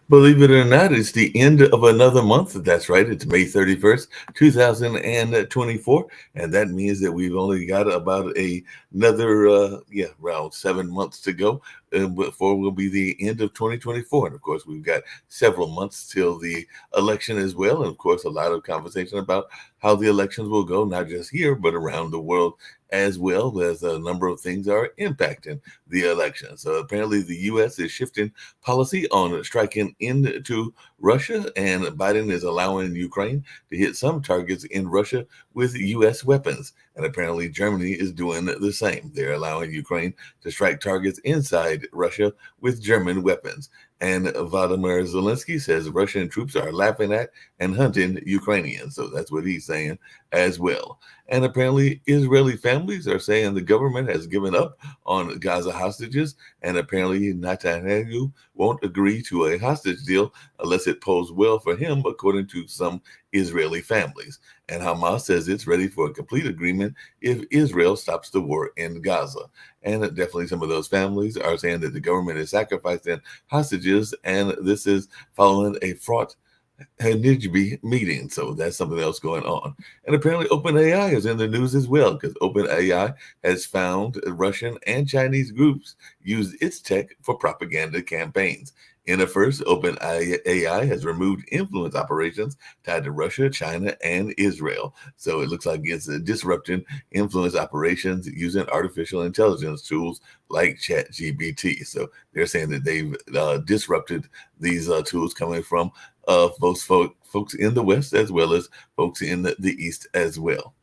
Believe it or not, it's the end of another month. That's right. It's May 31st, 2024. And that means that we've only got about another, around 7 months to go before will be the end of 2024. And of course, we've got several months till the election as well. And of course, a lot of conversation about how the elections will go, not just here, but around the world as well, as a number of things are impacting the election. So apparently the U.S. is shifting policy on striking into Russia, and Biden is allowing Ukraine to hit some targets in Russia with U.S. weapons. And apparently Germany is doing the same. They're allowing Ukraine to strike targets inside Russia with German weapons. And Vladimir Zelensky says Russian troops are laughing at and hunting Ukrainians. So that's what he's saying as well. And apparently Israeli families are saying the government has given up on Gaza hostages. And apparently Netanyahu won't agree to a hostage deal unless it poses well for him, according to some Israeli families. And Hamas says it's ready for a complete agreement if Israel stops the war in Gaza. And definitely some of those families are saying that the government is sacrificing hostages, and this is following a fraught NIJB meeting. So that's something else going on. And apparently OpenAI is in the news as well, because OpenAI has found Russian and Chinese groups use its tech for propaganda campaigns. In a first, OpenAI has removed influence operations tied to Russia, China, and Israel. So it looks like it's disrupting influence operations using artificial intelligence tools like ChatGPT. So they're saying that they've disrupted these tools coming from both folks in the West as well as folks in the East as well.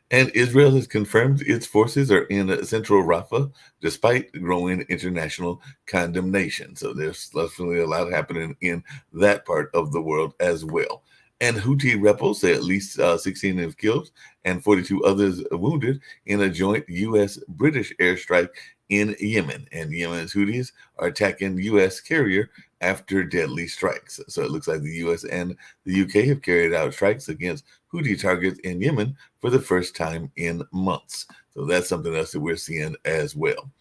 And Israel has confirmed its forces are in central Rafah despite growing international condemnation. So there's definitely a lot happening in that part of the world as well. And Houthi rebels say at least 16 have killed and 42 others wounded in a joint U.S.-British airstrike in Yemen. And Yemen's Houthis are attacking U.S. carrier after deadly strikes. So it looks like the U.S. and the U.K. have carried out strikes against Houthi targets in Yemen for the first time in months. So that's something else that we're seeing as well.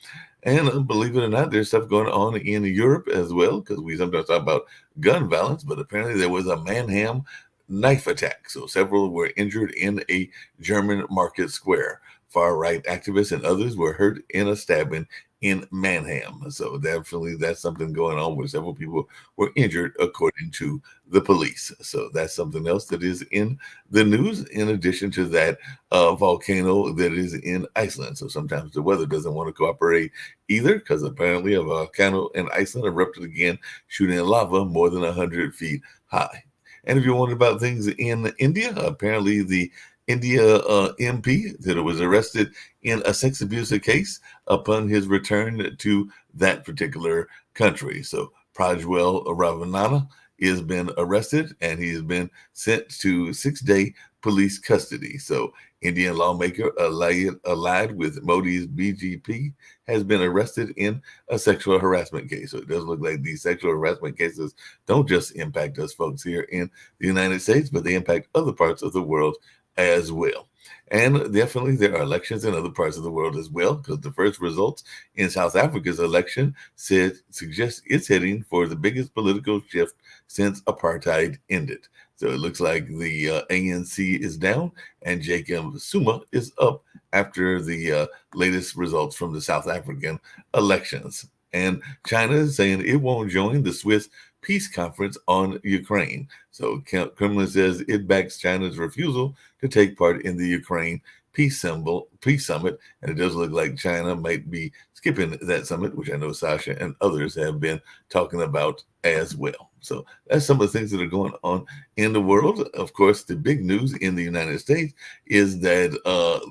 And believe it or not, there's stuff going on in Europe as well, because we sometimes talk about gun violence, but apparently there was a Mannheim knife attack. So several were injured in a German market square. Far-right activists and others were hurt in a stabbing in Mannheim. So definitely that's something going on where several people were injured, according to the police. So that's something else that is in the news, in addition to that volcano that is in Iceland. So sometimes the weather doesn't want to cooperate either, because apparently a volcano in Iceland erupted again, shooting lava more than 100 feet high. And if you're wondering about things in India, apparently the India MP that was arrested in a sex abuse case upon his return to that particular country. So Prajwal Ravanana has been arrested, and he has been sent to 6-day police custody. So Indian lawmaker allied with Modi's BJP has been arrested in a sexual harassment case. So it does look like these sexual harassment cases don't just impact us folks here in the United States, but they impact other parts of the world as well. And definitely there are elections in other parts of the world as well, because the first results in South Africa's election suggest it's heading for the biggest political shift since apartheid ended. So it looks like the ANC is down and Jacob Zuma is up after the latest results from the South African elections. And China is saying it won't join the Swiss peace conference on Ukraine. So Kremlin says it backs China's refusal to take part in the Ukraine peace summit, and it does look like China might be skipping that summit, which I know Sasha and others have been talking about as well. So that's some of the things that are going on in the world. Of course, the big news in the United States is that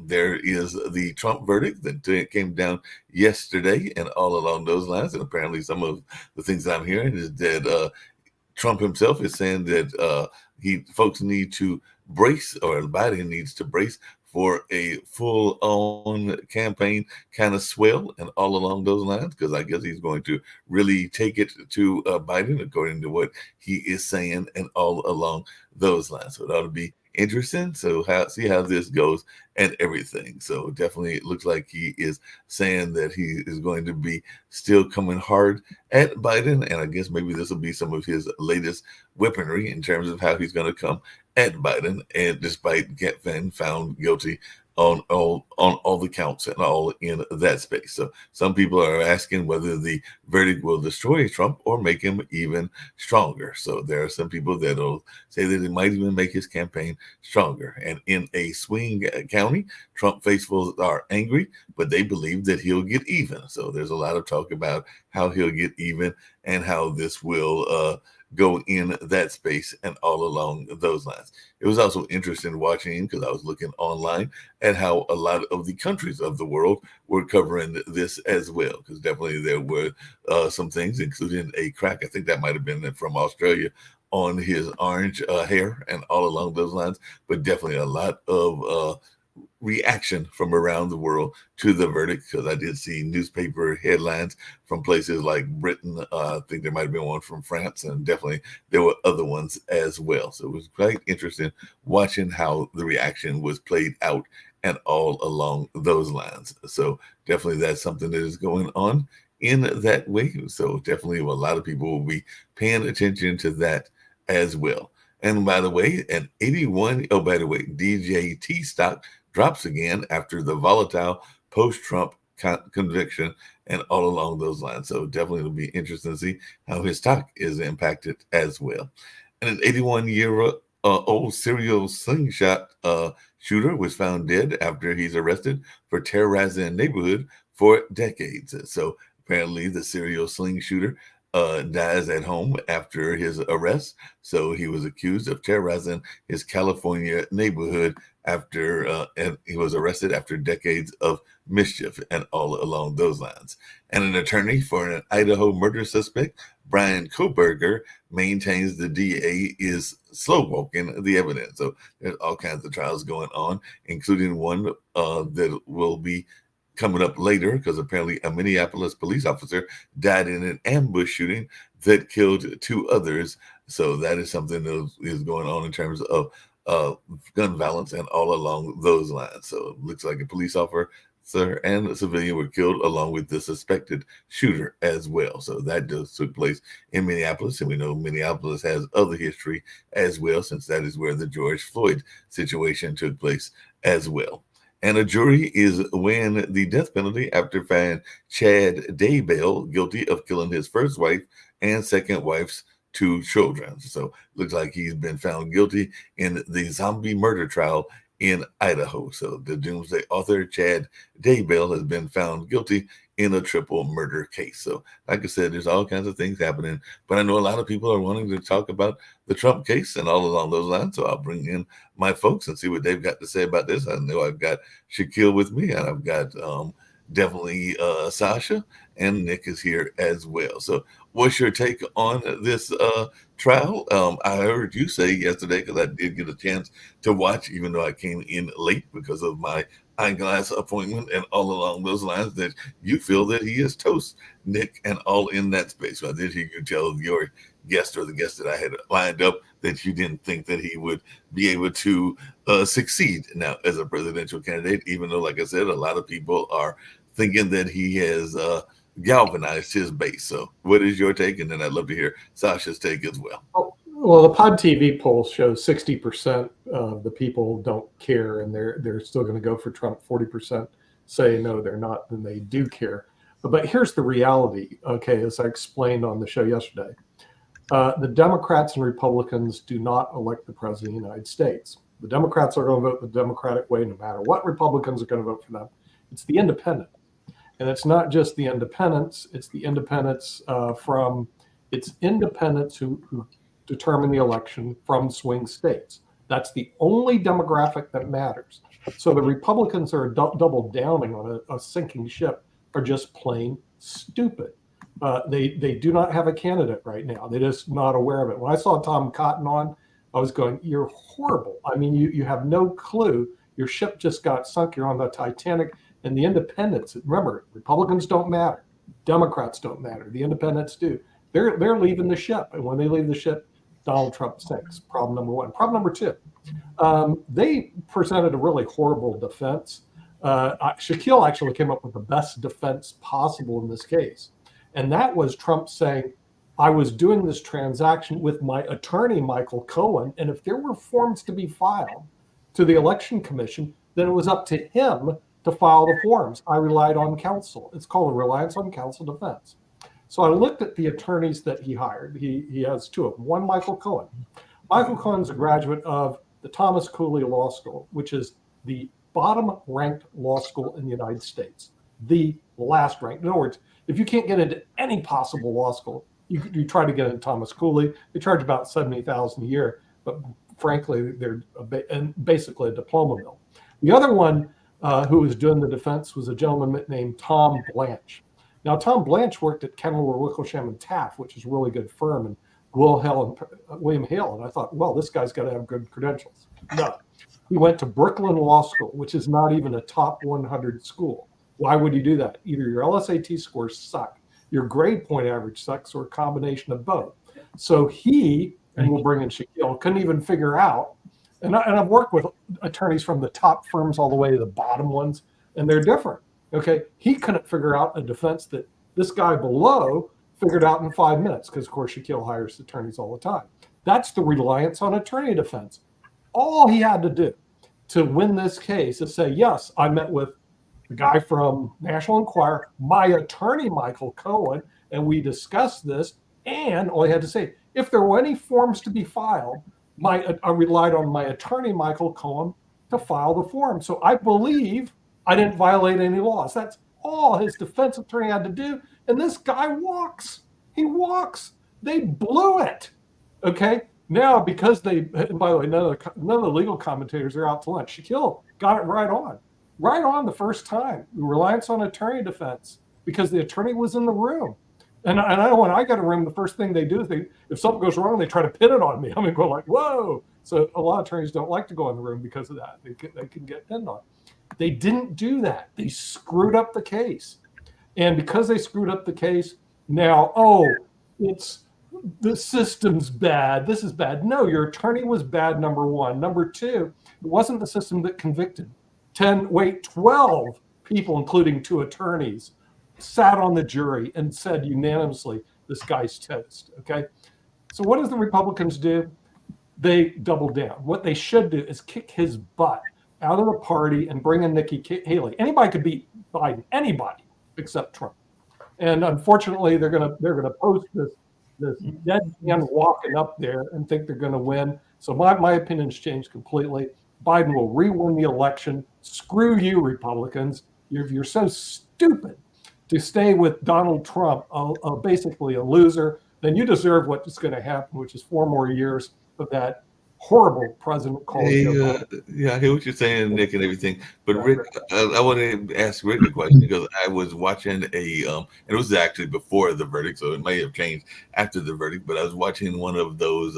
there is the Trump verdict that came down yesterday, and all along those lines. And apparently, some of the things that I'm hearing is that Trump himself is saying that folks need to brace, or Biden needs to brace for a full-on campaign kind of swell and all along those lines, because I guess he's going to really take it to Biden, according to what he is saying, and all along those lines. So it ought to be interesting. So see how this goes and everything. So definitely it looks like he is saying that he is going to be still coming hard at Biden. And I guess maybe this will be some of his latest weaponry in terms of how he's going to come at Biden, and despite getting found guilty on all the counts and all in that space. So some people are asking whether the verdict will destroy Trump or make him even stronger. So there are some people that will say that it might even make his campaign stronger. And in a swing county, Trump faithfuls are angry, but they believe that he'll get even. So there's a lot of talk about how he'll get even and how this will go in that space and all along those lines. It was also interesting watching, because I was looking online at how a lot of the countries of the world were covering this as well, because definitely there were some things, including a crack, I think that might have been from Australia, on his orange hair and all along those lines, but definitely a lot of reaction from around the world to the verdict, because I did see newspaper headlines from places like Britain. I think there might have been one from France, and definitely there were other ones as well. So it was quite interesting watching how the reaction was played out and all along those lines. So definitely that's something that is going on in that way. So definitely a lot of people will be paying attention to that as well. And by the way, DJT stock drops again after the volatile post-Trump conviction and all along those lines. So definitely it'll be interesting to see how his stock is impacted as well. And an 81-year-old serial slingshot shooter was found dead after he's arrested for terrorizing a neighborhood for decades. So apparently the serial sling shooter dies at home after his arrest. So he was accused of terrorizing his California neighborhood after and he was arrested after decades of mischief and all along those lines. And an attorney for an Idaho murder suspect, Brian Koberger, maintains the DA is slow walking the evidence. So there's all kinds of trials going on, including one that will be coming up later, because apparently a Minneapolis police officer died in an ambush shooting that killed 2 others. So that is something that is going on in terms of gun violence and all along those lines. So it looks like a police officer and a civilian were killed along with the suspected shooter as well. So that just took place in Minneapolis, and we know Minneapolis has other history as well, since that is where the George Floyd situation took place as well. And a jury is weighing the death penalty after finding Chad Daybell guilty of killing his first wife and second wife's 2 children. So looks like he's been found guilty in the zombie murder trial in Idaho. So the Doomsday author Chad Daybell has been found guilty in a triple murder case. So like I said, there's all kinds of things happening, but I know a lot of people are wanting to talk about the Trump case and all along those lines. So I'll bring in my folks and see what they've got to say about this. I know I've got Shaquille with me, and I've got definitely Sasha, and Nick is here as well. So what's your take on this trial? I heard you say yesterday, because I did get a chance to watch, even though I came in late because of my eyeglass appointment and all along those lines, that you feel that he is toast, Nick, and all in that space. So I did hear you tell your guest, or the guest that I had lined up, that you didn't think that he would be able to succeed now as a presidential candidate, even though, like I said, a lot of people are thinking that he has galvanized his base. So what is your take? And then I'd love to hear Sasha's take as well. Well, the Pod TV poll shows 60% of the people don't care, and they're still going to go for Trump. 40% say no, they're not, and they do care. But here's the reality, okay, as I explained on the show yesterday. The Democrats and Republicans do not elect the president of the United States. The Democrats are going to vote the Democratic way no matter what Republicans are going to vote for them. It's the independent. And it's not just the independents, it's the independents it's independents who determine the election from swing states. That's the only demographic that matters. So the Republicans are double downing on a sinking ship are just plain stupid. They do not have a candidate right now. They're just not aware of it. When I saw Tom Cotton on, I was going, you're horrible. I mean, you have no clue. Your ship just got sunk. You're on the Titanic. And the independents, remember, Republicans don't matter. Democrats don't matter. The independents do. They're leaving the ship. And when they leave the ship, Donald Trump sinks. Problem number one. Problem number two, they presented a really horrible defense. Shaquille actually came up with the best defense possible in this case. And that was Trump saying, I was doing this transaction with my attorney, Michael Cohen. And if there were forms to be filed to the Election Commission, then it was up to him to file the forms. I relied on counsel. It's called a reliance on counsel defense. So I looked at the attorneys that he hired. He has two of them. One, Michael Cohen. Michael Cohen's a graduate of the Thomas Cooley Law School, which is the bottom-ranked law school in the United States. The last ranked. In other words, if you can't get into any possible law school, you try to get into Thomas Cooley. They charge about $70,000 a year, but frankly, they're basically a diploma mill. The other one who was doing the defense was a gentleman named Tom Blanche. Now, Tom Blanche worked at Kenilworth, Wicklesham, and Taft, which is a really good firm, and William Hale. And I thought, well, this guy's got to have good credentials. No. He went to Brooklyn Law School, which is not even a top 100 school. Why would you do that? Either your LSAT scores suck, your grade point average sucks, or a combination of both. So he, and we'll bring in Shaquille, couldn't even figure out. And I've worked with attorneys from the top firms all the way to the bottom ones, and they're different. Okay, he couldn't figure out a defense that this guy below figured out in 5 minutes, because of course Shaquille hires attorneys all the time. That's the reliance on attorney defense. All he had to do to win this case is say, yes, I met with the guy from National Enquirer, my attorney, Michael Cohen, and we discussed this. And all he had to say, if there were any forms to be filed, I relied on my attorney, Michael Cohen, to file the form. So I believe I didn't violate any laws. That's all his defense attorney had to do. And this guy walks. He walks. They blew it. Okay. Now, because and by the way, none of the legal commentators are out to lunch. Shaquille got it right on the first time. Reliance on attorney defense, because the attorney was in the room. And I know when I got a room, the first thing they do is if something goes wrong, they try to pin it on me. I'm going to go like, whoa. So a lot of attorneys don't like to go in the room because of that. They can get pinned on. They didn't do that. They screwed up the case. And because they screwed up the case, now, it's the system's bad. This is bad. No, your attorney was bad, number one. Number two, it wasn't the system that convicted. 12 people, including 2 attorneys, sat on the jury and said unanimously, this guy's toast. Okay. So what does the Republicans do? They double down. What they should do is kick his butt out of the party and bring in Nikki Haley. Anybody could beat Biden, anybody except Trump. And unfortunately, they're gonna post this dead man walking up there and think they're gonna win. So my opinion's changed completely. Biden will re-win the election. Screw you, Republicans. You're so stupid to stay with Donald Trump, basically a loser. Then you deserve what's going to happen, which is 4 more years of that horrible president called Joe Biden. Yeah, I hear what you're saying, Nick, and everything. But Rick, I want to ask Rick a question, because I was watching and it was actually before the verdict, so it may have changed after the verdict. But I was watching one of those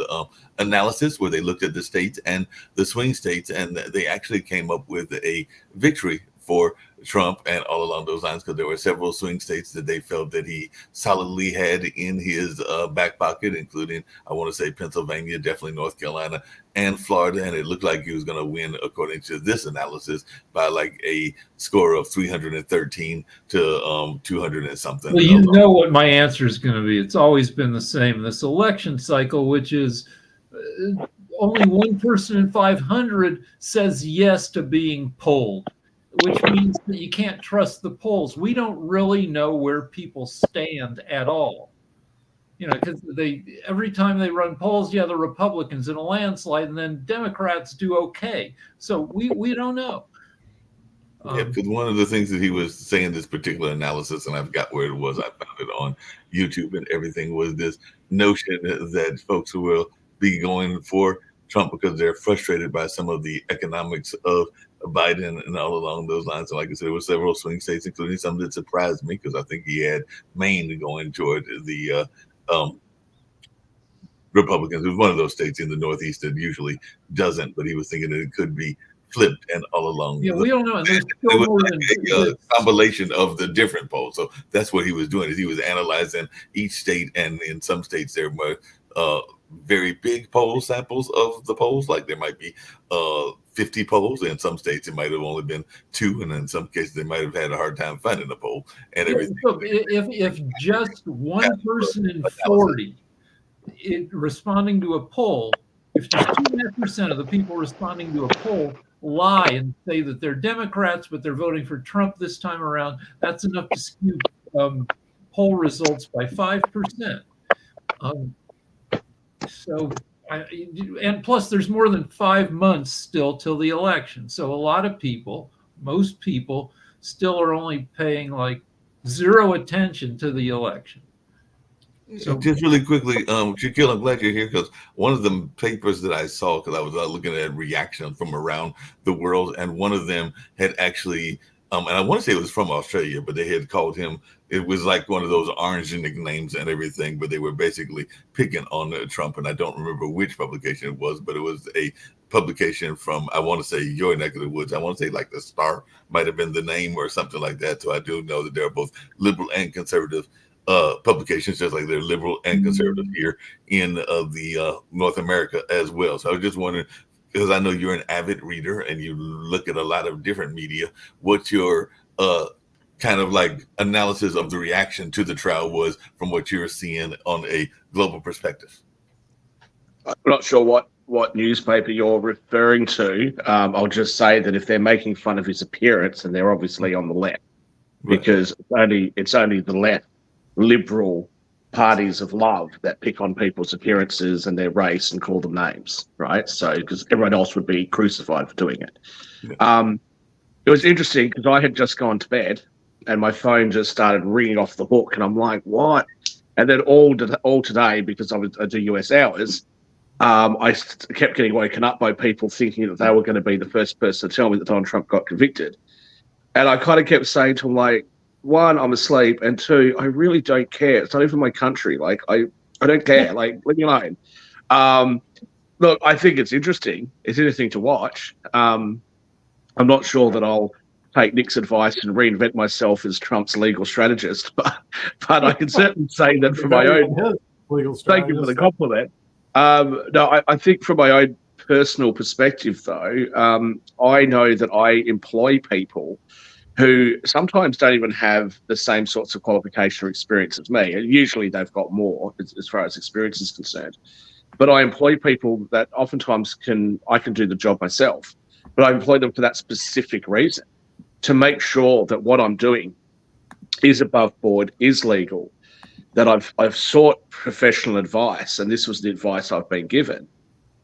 analysis where they looked at the states and the swing states, and they actually came up with a victory for Trump and all along those lines, because there were several swing states that they felt that he solidly had in his back pocket, including, I want to say, Pennsylvania, definitely North Carolina, and Florida. And it looked like he was going to win, according to this analysis, by like a score of 313 to 200 and something. Well, you know what my answer is going to be. It's always been the same. This election cycle, which is only one person in 500 says yes to being polled, which means that you can't trust the polls. We don't really know where people stand at all. because every time they run polls, the Republicans in a landslide, and then Democrats do okay. So we don't know. Yeah, because one of the things that he was saying, this particular analysis, and I forgot where it was, I found it on YouTube and everything, was this notion that folks will be going for Trump because they're frustrated by some of the economics of Biden and all along those lines. And like I said, there were several swing states, including some that surprised me, because I think he had Maine going toward the Republicans. It was one of those states in the Northeast that usually doesn't, but he was thinking that it could be flipped and all along. Yeah, we don't know. It was like a compilation of the different polls. So that's what he was doing, is he was analyzing each state, and in some states there were very big poll samples of the polls. Like there might be 50 polls. In some states it might have only been 2, and in some cases they might have had a hard time finding a poll and everything. So if just one person in 40 responding to a poll, if just 2.5% of the people responding to a poll lie and say that they're Democrats, but they're voting for Trump this time around, that's enough to skew poll results by 5%. And plus, there's more than 5 months still till the election. So a lot of people, most people, still are only paying like 0 attention to the election. So just really quickly, Shaquille, I'm glad you're here, because one of the papers that I saw, because I was looking at reaction from around the world, and one of them had actually, and I want to say it was from Australia, but they had called him, it was like one of those orange nicknames and everything, but they were basically picking on Trump, and I don't remember which publication it was, but it was a publication from, I want to say, your neck of the woods. I want to say like the Star might have been the name or something like that. So I do know that they're both liberal and conservative publications, just like they're liberal and conservative here in the North America as well. So I was just wondering, because I know you're an avid reader and you look at a lot of different media, what your kind of like analysis of the reaction to the trial was from what you're seeing on a global perspective. I'm not sure what newspaper you're referring to. I'll just say that if they're making fun of his appearance, and they're obviously on the left, because it's only the left liberal parties of love that pick on people's appearances and their race and call them names, right? So, because everyone else would be crucified for doing it. Yeah. It was interesting because I had just gone to bed and my phone just started ringing off the hook, and I'm like, what? And then all today, because I do US hours, I kept getting woken up by people thinking that they were going to be the first person to tell me that Donald Trump got convicted. And I kind of kept saying to them, like, 1, I'm asleep, and 2, I really don't care. It's not even my country. Like, I don't care. Like, leave me alone. Look, I think it's interesting. It's interesting to watch. I'm not sure that I'll take Nick's advice and reinvent myself as Trump's legal strategist, but I can certainly say that for my own legal strategist. Thank you for the compliment. No, I think from my own personal perspective, though, I know that I employ people who sometimes don't even have the same sorts of qualification or experience as me. And usually they've got more as far as experience is concerned. But I employ people that oftentimes I can do the job myself, but I employ them for that specific reason, to make sure that what I'm doing is above board, is legal, that I've sought professional advice, and this was the advice I've been given.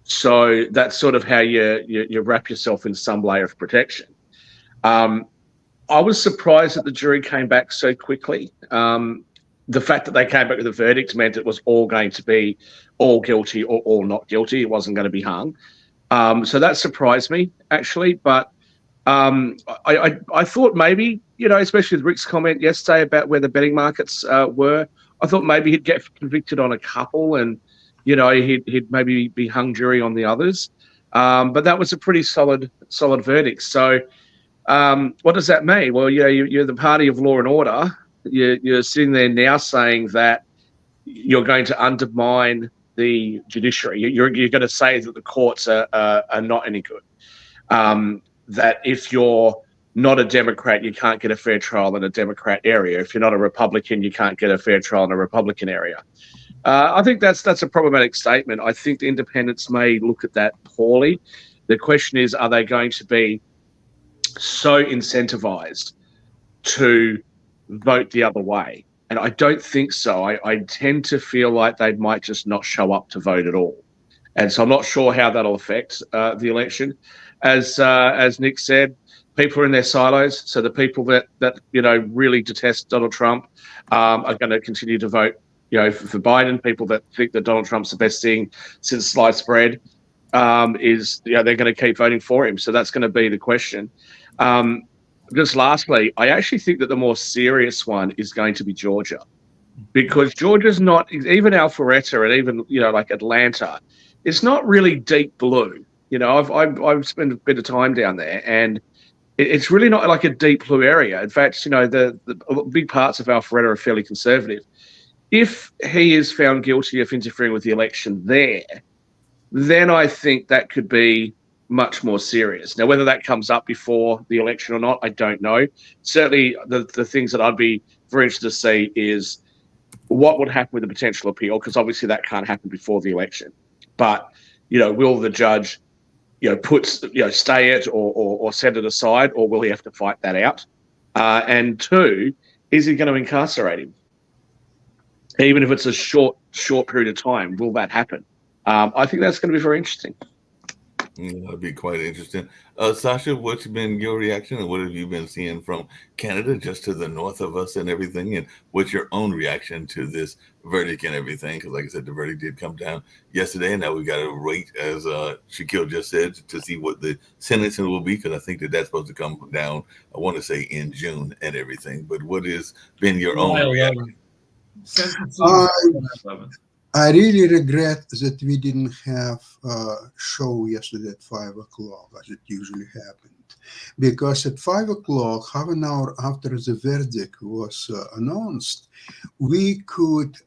So that's sort of how you wrap yourself in some layer of protection. I was surprised that the jury came back so quickly. The fact that they came back with a verdict meant it was all going to be all guilty or all not guilty. It wasn't going to be hung. So that surprised me, actually. But I thought maybe, especially with Rick's comment yesterday about where the betting markets were, I thought maybe he'd get convicted on a couple and, he'd maybe be hung jury on the others. But that was a pretty solid verdict. So what does that mean? Well, you're the party of law and order. You're sitting there now saying that you're going to undermine the judiciary. You're going to say that the courts are not any good. That if you're not a Democrat, you can't get a fair trial in a Democrat area. If you're not a Republican, you can't get a fair trial in a Republican area. I think that's a problematic statement. I think the independents may look at that poorly. The question is, are they going to be so incentivized to vote the other way? And I don't think so. I tend to feel like they might just not show up to vote at all. And so I'm not sure how that'll affect the election. As Nick said, people are in their silos. So the people that really detest Donald Trump are going to continue to vote, for Biden. People that think that Donald Trump's the best thing since sliced bread they're going to keep voting for him. So that's going to be the question. Just lastly, I actually think that the more serious one is going to be Georgia, because Georgia's not, even Alpharetta and even like Atlanta, it's not really deep blue. I've spent a bit of time down there, and it's really not like a deep blue area. In fact, the big parts of Alpharetta are fairly conservative. If he is found guilty of interfering with the election there, then I think that could be much more serious. Now, whether that comes up before the election or not, I don't know. Certainly, the things that I'd be very interested to see is what would happen with the potential appeal, because obviously that can't happen before the election. But, will the judge, stay it or set it aside, or will he have to fight that out? And two, is he going to incarcerate him? Even if it's a short period of time, will that happen? I think that's going to be very interesting. That'd be quite interesting. Sasha, what's been your reaction, and what have you been seeing from Canada, just to the north of us and everything? And what's your own reaction to this verdict and everything? Because like I said, the verdict did come down yesterday, and now we've got to wait, as Shaquille just said, to see what the sentencing will be, because I think that's supposed to come down, I want to say, in June and everything. But what has been your own reaction? I really regret that we didn't have a show yesterday at 5 o'clock, as it usually happened. Because at 5 o'clock, half an hour after the verdict was announced, we could,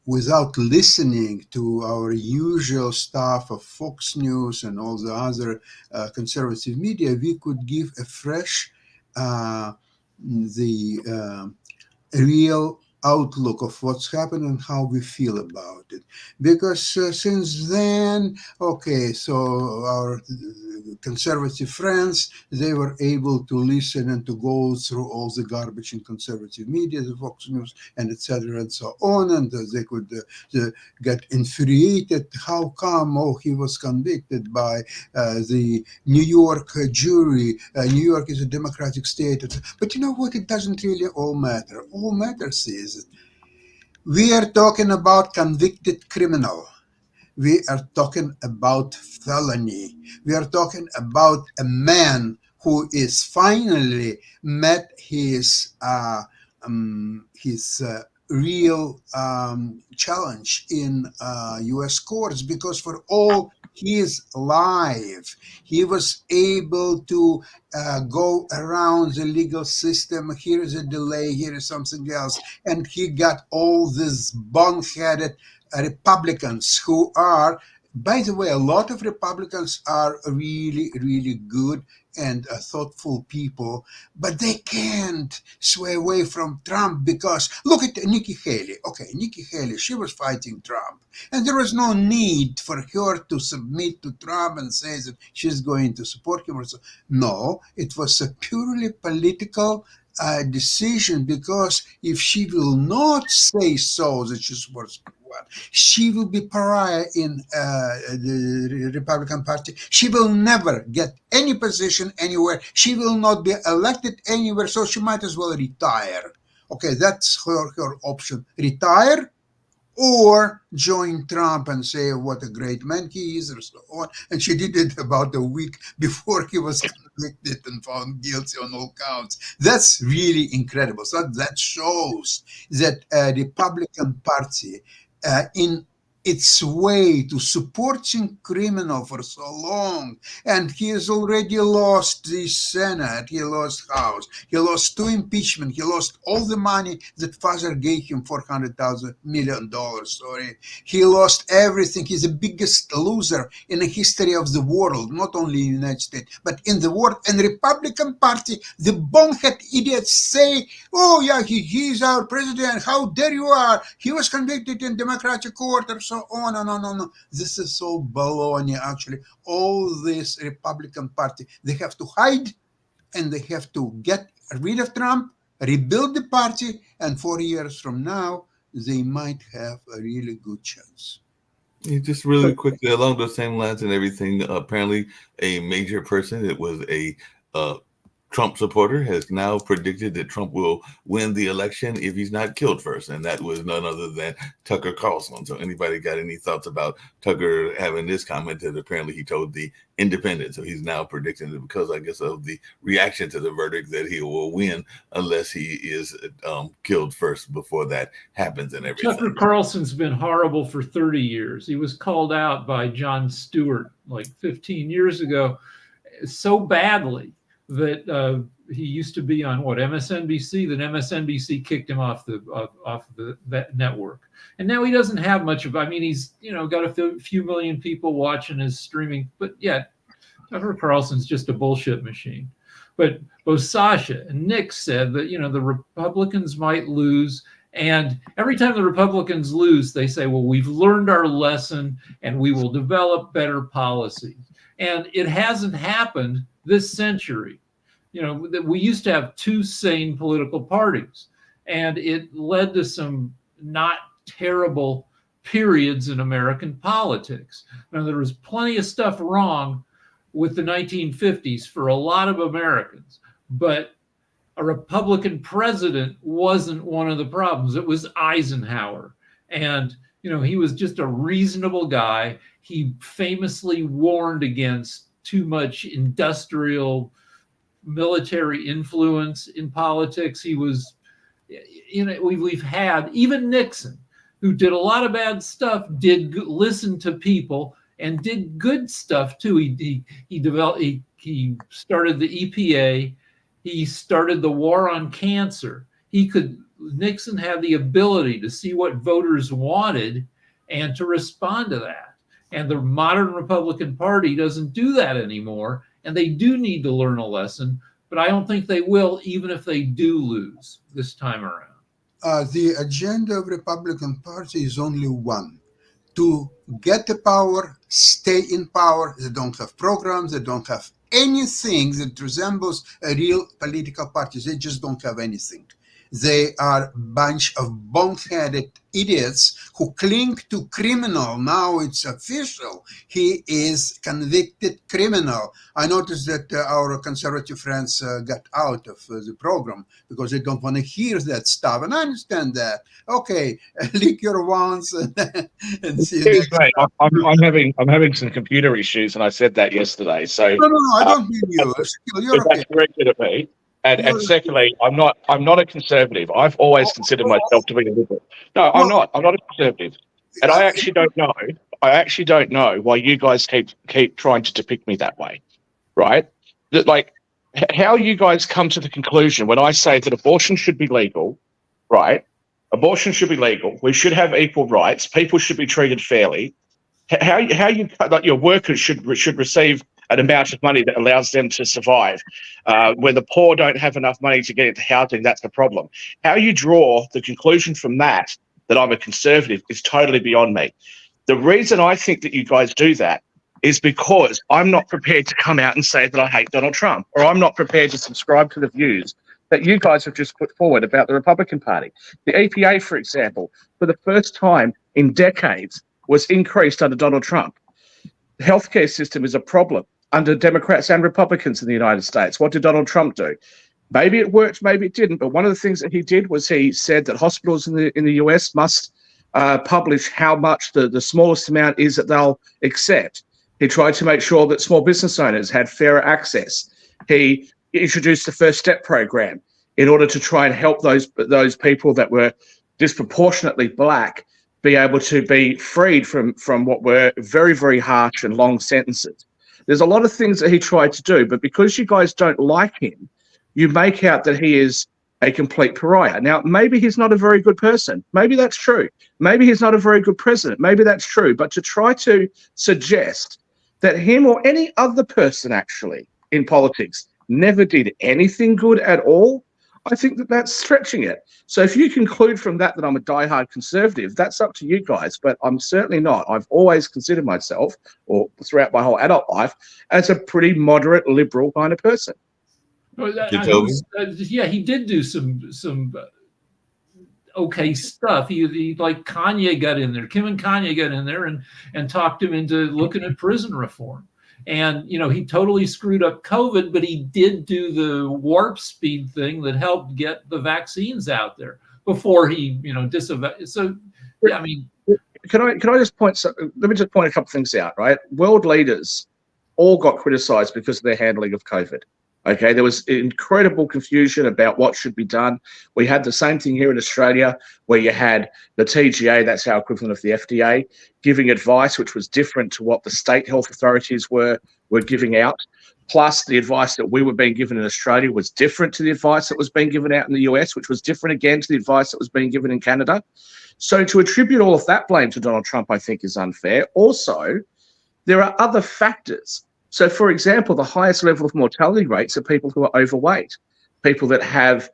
without listening to our usual staff of Fox News and all the other conservative media, we could give a fresh, real outlook of what's happened and how we feel about it. Because since then, so our conservative friends, they were able to listen and to go through all the garbage in conservative media, the Fox News, and etc. and so on, and they could get infuriated. How come? Oh, he was convicted by the New York jury. New York is a democratic state. But you know what? It doesn't really all matter. All matters is we are talking about convicted criminal. We are talking about felony. We are talking about a man who is finally met his real challenge in U.S. courts, because for all his life he was able to go around the legal system. Here is a delay, here is something else, and he got all these bone-headed Republicans who are, by the way, a lot of Republicans are really, really good and thoughtful people, but they can't sway away from Trump, because look at Nikki Haley. Okay, Nikki Haley, she was fighting Trump, and there was no need for her to submit to Trump and say that she's going to support him or so. No, it was a purely political decision, because if she will not say so that she supports one, she will be pariah in the Republican Party. She will never get any position anywhere. She will not be elected anywhere, so she might as well retire. Okay, that's her option. Retire or join Trump and say what a great man he is, or so on. And she did it about a week before he was convicted and found guilty on all counts. That's really incredible. So that shows that Republican Party, in its way to supporting criminal for so long, and he has already lost the Senate, he lost House, he lost 2 impeachment, he lost all the money that father gave him, $400 million, sorry. He lost everything. He's the biggest loser in the history of the world, not only in the United States, but in the world. And the Republican Party, the bonehead idiots say, oh yeah, he's our president, how dare you are, he was convicted in Democratic court, or so on. No. This is all baloney, actually. All this Republican Party, they have to hide, and they have to get rid of Trump, rebuild the party, and 4 years from now, they might have a really good chance. Just really quickly along those same lines and everything. Apparently, a major person that was a Trump supporter has now predicted that Trump will win the election if he's not killed first, and that was none other than Tucker Carlson. So, anybody got any thoughts about Tucker having this comment that apparently he told the Independent? So he's now predicting that because I guess of the reaction to the verdict that he will win unless he is killed first before that happens and everything. Tucker Carlson's been horrible for 30 years. He was called out by Jon Stewart like 15 years ago so badly that he used to be on MSNBC. Then MSNBC kicked him off that network, and now he doesn't have much of. I mean, he's got a few million people watching his streaming, but yeah, Tucker Carlson's just a bullshit machine. But both Sasha and Nick said that the Republicans might lose, and every time the Republicans lose, they say, "Well, we've learned our lesson, and we will develop better policies." And it hasn't happened this century. We used to have two sane political parties, and it led to some not terrible periods in American politics. Now, there was plenty of stuff wrong with the 1950s for a lot of Americans, but a Republican president wasn't one of the problems. It was Eisenhower. And, he was just a reasonable guy. He famously warned against too much industrial military influence in politics. He was, we've had even Nixon, who did a lot of bad stuff, did listen to people and did good stuff too. He started the EPA. He started the war on cancer. Nixon had the ability to see what voters wanted and to respond to that. And the modern Republican Party doesn't do that anymore. And they do need to learn a lesson, but I don't think they will, even if they do lose this time around. The agenda of Republican Party is only one: to get the power, stay in power. They don't have programs. They don't have anything that resembles a real political party. They just don't have anything. They are a bunch of boneheaded idiots who cling to criminal. Now it's official. He is convicted criminal. I noticed that our conservative friends got out of the program because they don't want to hear that stuff. And I understand that. Okay, lick your wounds and see. Mate, I'm having some computer issues, and I said that yesterday. So No, I don't mean you. You're okay. That's directed at me. And secondly, I'm not a conservative. I've always considered myself to be a liberal. No, I'm not. I'm not a conservative. And I actually don't know why you guys keep trying to depict me that way, right? Like, how you guys come to the conclusion when I say that abortion should be legal, right? Abortion should be legal. We should have equal rights. People should be treated fairly. How you like your workers should receive an amount of money that allows them to survive. When the poor don't have enough money to get into housing, that's the problem. How you draw the conclusion from that I'm a conservative is totally beyond me. The reason I think that you guys do that is because I'm not prepared to come out and say that I hate Donald Trump, or I'm not prepared to subscribe to the views that you guys have just put forward about the Republican Party. The EPA, for example, for the first time in decades, was increased under Donald Trump. The healthcare system is a problem under Democrats and Republicans in the United States. What did Donald Trump do? Maybe it worked, maybe it didn't. But one of the things that he did was he said that hospitals in the US must publish how much the smallest amount is that they'll accept. He tried to make sure that small business owners had fairer access. He introduced the First Step program in order to try and help those people that were disproportionately black be able to be freed from what were very, very harsh and long sentences. There's a lot of things that he tried to do, but because you guys don't like him, you make out that he is a complete pariah. Now, maybe he's not a very good person. Maybe that's true. Maybe he's not a very good president. Maybe that's true. But to try to suggest that him or any other person actually in politics never did anything good at all, I think that that's stretching it. So if you conclude from that I'm a diehard conservative, that's up to you guys, but I'm certainly not. I've always considered myself, or throughout my whole adult life, as a pretty moderate liberal kind of person. Jacoby? Yeah, he did do some okay stuff. He like Kanye got in there. Kim and Kanye got in there and talked him into looking at prison reform. And he totally screwed up COVID, but he did do the warp speed thing that helped get the vaccines out there before he disavowed. So yeah, I mean, can I just point? Let me just point a couple things out. Right, world leaders all got criticised because of their handling of COVID. Okay, there was incredible confusion about what should be done. We had the same thing here in Australia, where you had the TGA, that's our equivalent of the FDA, giving advice which was different to what the state health authorities were giving out. Plus, the advice that we were being given in Australia was different to the advice that was being given out in the US, which was different again to the advice that was being given in Canada. So to attribute all of that blame to Donald Trump, I think, is unfair. Also, there are other factors. So, for example, the highest level of mortality rates are people who are overweight, people that have,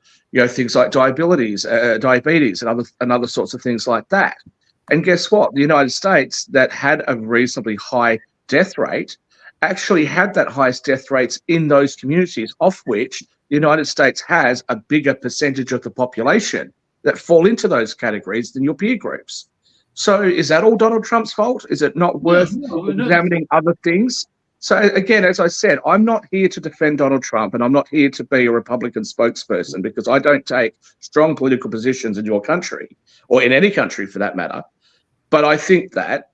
things like diabetes, and other sorts of things like that. And guess what? The United States, that had a reasonably high death rate, actually had that highest death rates in those communities, of which the United States has a bigger percentage of the population that fall into those categories than your peer groups. So, is that all Donald Trump's fault? Is it not worth examining other things? So again, as I said, I'm not here to defend Donald Trump, and I'm not here to be a Republican spokesperson, because I don't take strong political positions in your country, or in any country for that matter. But I think that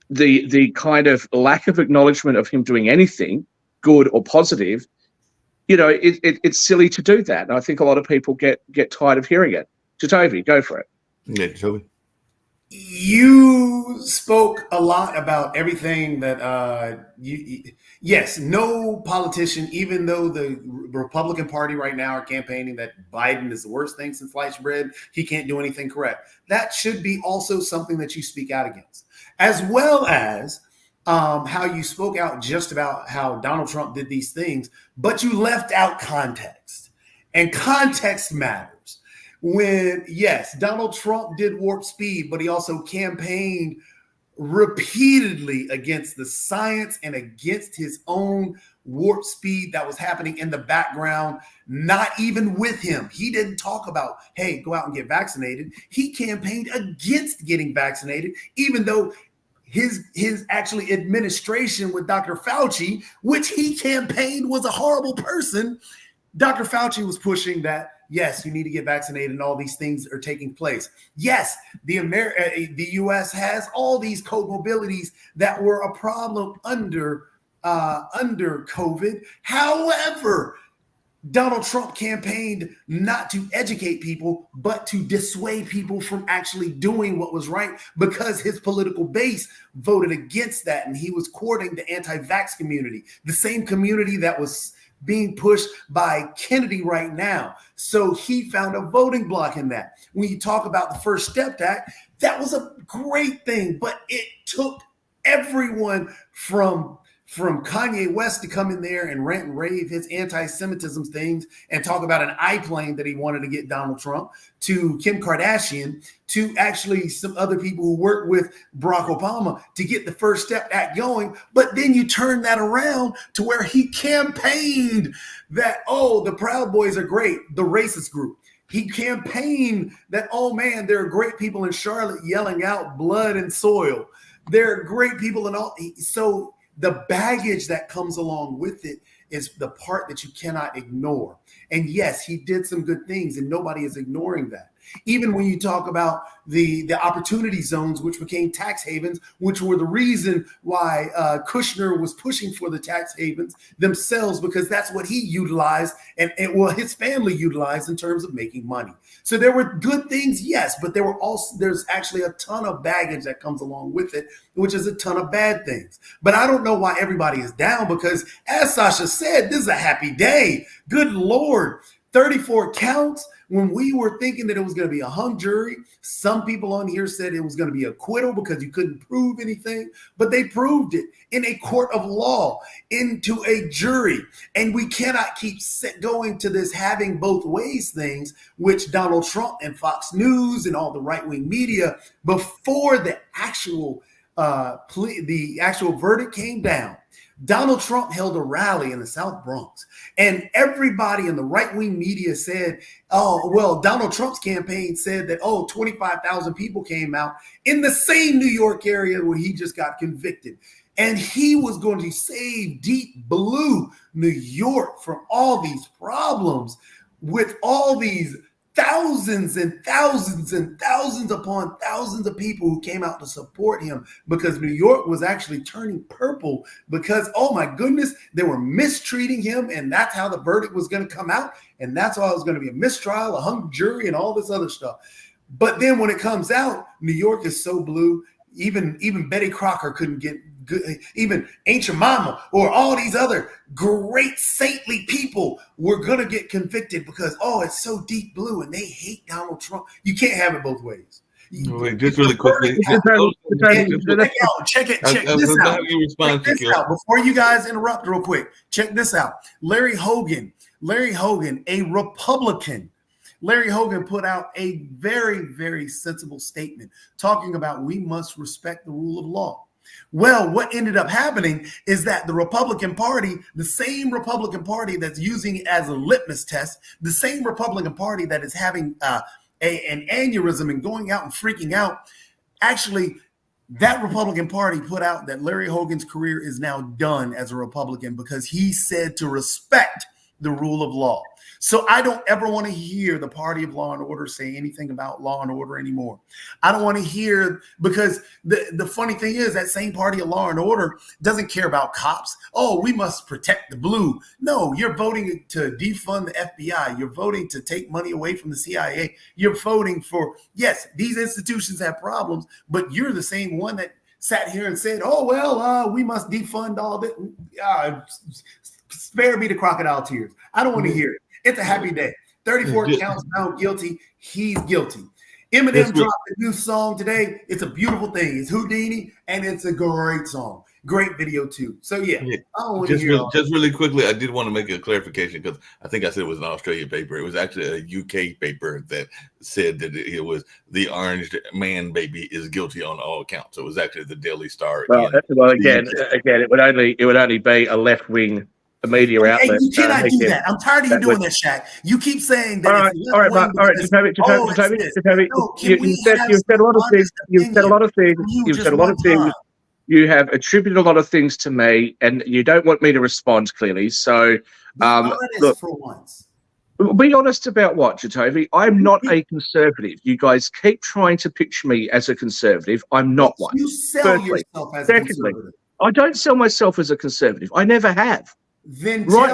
the kind of lack of acknowledgement of him doing anything good or positive, it's silly to do that. And I think a lot of people get tired of hearing it. Jacoby, go for it. Yeah, Jacoby. You spoke a lot about everything that yes, no politician, even though the Republican Party right now are campaigning that Biden is the worst thing since sliced bread, he can't do anything correct. That should be also something that you speak out against, as well as how you spoke out just about how Donald Trump did these things, but you left out context, and context matters. When, yes, Donald Trump did warp speed, but he also campaigned repeatedly against the science and against his own warp speed that was happening in the background, not even with him. He didn't talk about, hey, go out and get vaccinated. He campaigned against getting vaccinated, even though his actually administration with Dr. Fauci, which he campaigned was a horrible person. Dr. Fauci was pushing that, yes, you need to get vaccinated and all these things are taking place. Yes, the U.S. has all these comorbidities that were a problem under COVID. However, Donald Trump campaigned not to educate people, but to dissuade people from actually doing what was right, because his political base voted against that. And he was courting the anti-vax community, the same community that was being pushed by Kennedy right now. So he found a voting block in that. When you talk about the First Step Act, that was a great thing, but it took everyone from Kanye West to come in there and rant and rave his anti-Semitism things and talk about an I-plane that he wanted to get Donald Trump, to Kim Kardashian, to actually some other people who worked with Barack Obama to get the First Step Act going. But then you turn that around to where he campaigned that, oh, the Proud Boys are great, the racist group. He campaigned that, oh man, there are great people in Charlotte yelling out blood and soil. There are great people and all. So the baggage that comes along with it is the part that you cannot ignore. And yes, he did some good things, and nobody is ignoring that. Even when you talk about the opportunity zones, which became tax havens, which were the reason why Kushner was pushing for the tax havens themselves, because that's what he utilized and his family utilized in terms of making money. So there were good things, yes, but there's actually a ton of baggage that comes along with it, which is a ton of bad things. But I don't know why everybody is down, because as Sasha said, this is a happy day. Good Lord, 34 counts. When we were thinking that it was going to be a hung jury, some people on here said it was going to be acquittal because you couldn't prove anything, but they proved it in a court of law, into a jury. And we cannot keep going to this having both ways things, which Donald Trump and Fox News and all the right-wing media, before the actual verdict came down, Donald Trump held a rally in the South Bronx, and everybody in the right-wing media said, oh, well, Donald Trump's campaign said that, 25,000 people came out in the same New York area where he just got convicted. And he was going to save deep blue New York from all these problems with all these thousands and thousands and thousands upon thousands of people who came out to support him, because New York was actually turning purple because, oh my goodness, they were mistreating him, and that's how the verdict was going to come out, and that's why it was going to be a mistrial, a hung jury, and all this other stuff. But then when it comes out, New York is so blue, even Betty Crocker couldn't get good, even Ancient Mama or all these other great saintly people were going to get convicted because, it's so deep blue and they hate Donald Trump. You can't have it both ways. Wait, just really quickly. Check this out before you guys interrupt real quick. Check this out. Larry Hogan, a Republican. Larry Hogan put out a very, very sensible statement talking about we must respect the rule of law. Well, what ended up happening is that the Republican Party, the same Republican Party that's using it as a litmus test, the same Republican Party that is having an aneurysm and going out and freaking out, actually, that Republican Party put out that Larry Hogan's career is now done as a Republican because he said to respect the rule of law. So I don't ever want to hear the party of law and order say anything about law and order anymore. I don't want to hear, because the funny thing is that same party of law and order doesn't care about cops. Oh, we must protect the blue. No, you're voting to defund the FBI. You're voting to take money away from the CIA. You're voting for, yes, these institutions have problems, but you're the same one that sat here and said, we must defund all this. Spare me the crocodile tears. I don't want to hear it. It's a happy day. 34 counts found guilty. He's guilty. Eminem dropped a new song today. It's a beautiful thing. It's Houdini, and it's a great song. Great video, too. So, I don't want to hear just really quickly, I did want to make a clarification because I think I said it was an Australian paper. It was actually a UK paper that said that it was the orange man baby is guilty on all counts. So it was actually the Daily Star. Well, again, it would only be a left-wing media outlet. You cannot do that. I'm tired of you doing that, Shaq. You keep saying that. All right, you've said a lot of things. You've said a lot of things. You have attributed a lot of things to me, and you don't want me to respond clearly. So, look, for once. Be honest about what, Jacoby. I'm not a conservative. You guys keep trying to picture me as a conservative. I'm not one. You sell yourself as a conservative. I don't sell myself as a conservative. I never have. Then right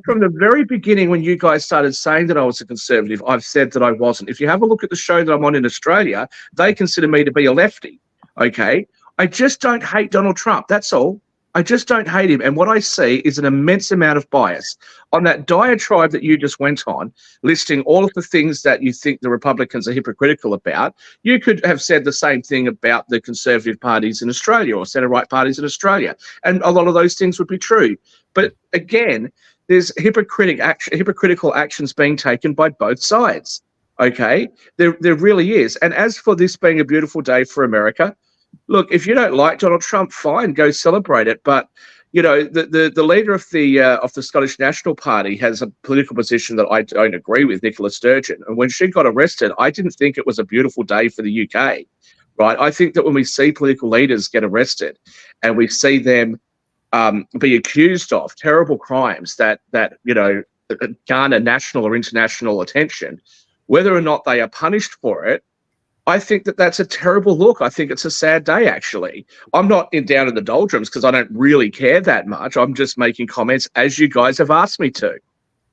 from the very beginning, when you guys started saying that I was a conservative, I've said that I wasn't. If you have a look at the show that I'm on in Australia, they consider me to be a lefty. Okay, I just don't hate Donald Trump. That's all. I just don't hate him. And what I see is an immense amount of bias. On that diatribe that you just went on, listing all of the things that you think the Republicans are hypocritical about, you could have said the same thing about the conservative parties in Australia or centre-right parties in Australia. And a lot of those things would be true. But again, there's hypocritical actions being taken by both sides. Okay? There really is. And as for this being a beautiful day for America, look, if you don't like Donald Trump, fine, go celebrate it. But the leader of the Scottish National Party has a political position that I don't agree with, Nicola Sturgeon. And when she got arrested, I didn't think it was a beautiful day for the UK. Right? I think that when we see political leaders get arrested and we see them be accused of terrible crimes that garner national or international attention, whether or not they are punished for it, I think that that's a terrible look. I think it's a sad day, actually. I'm not down in the doldrums because I don't really care that much. I'm just making comments as you guys have asked me to.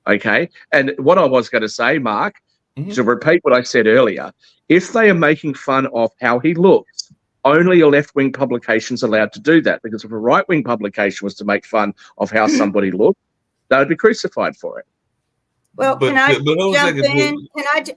Okay? And what I was going to say, Mark, to repeat what I said earlier, if they are making fun of how he looks, only a left-wing publication is allowed to do that, because if a right-wing publication was to make fun of how somebody looked, they would be crucified for it. Well, can I jump in?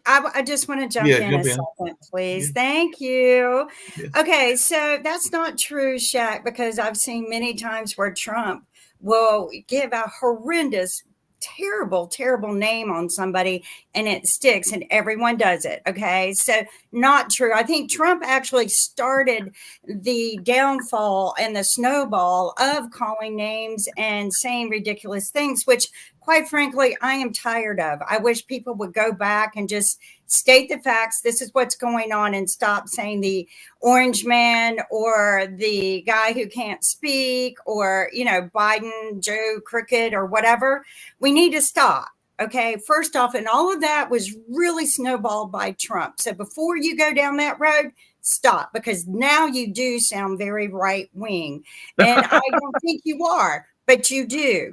I just want to jump in a second, please. Yeah. Thank you. Yeah. Okay, so that's not true, Shaq, because I've seen many times where Trump will give a horrendous terrible, terrible name on somebody and it sticks and everyone does it. Okay. So not true. I think Trump actually started the downfall and the snowball of calling names and saying ridiculous things, which quite frankly, I am tired of. I wish people would go back and just state the facts. This is what's going on and stop saying the orange man or the guy who can't speak or, Biden, Joe Crooked or whatever. We need to stop. Okay. First off, and all of that was really snowballed by Trump. So before you go down that road, stop, because now you do sound very right wing. And I don't think you are. But you do.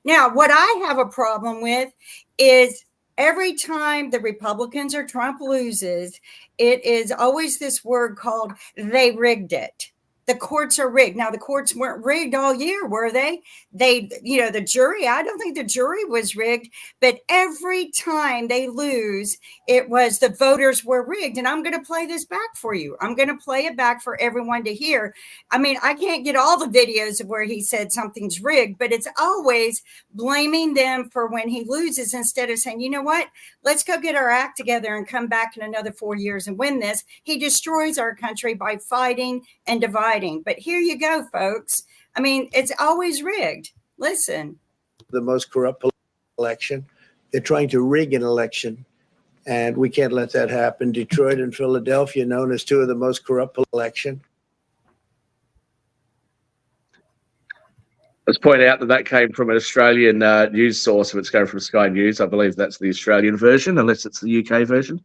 Now, what I have a problem with is every time the Republicans or Trump loses, it is always this word called they rigged it. The courts are rigged. Now, the courts weren't rigged all year, were they? The jury, I don't think the jury was rigged, but every time they lose, it was the voters were rigged. And I'm going to play this back for you. I'm going to play it back for everyone to hear. I mean, I can't get all the videos of where he said something's rigged, but it's always blaming them for when he loses instead of saying, you know what, let's go get our act together and come back in another 4 years and win this. He destroys our country by fighting and dividing. But here you go, folks. I mean, it's always rigged. Listen. The most corrupt election. They're trying to rig an election, and we can't let that happen. Detroit and Philadelphia, known as two of the most corrupt election. Let's point out that came from an Australian news source. If it's going from Sky News, I believe that's the Australian version, unless it's the UK version.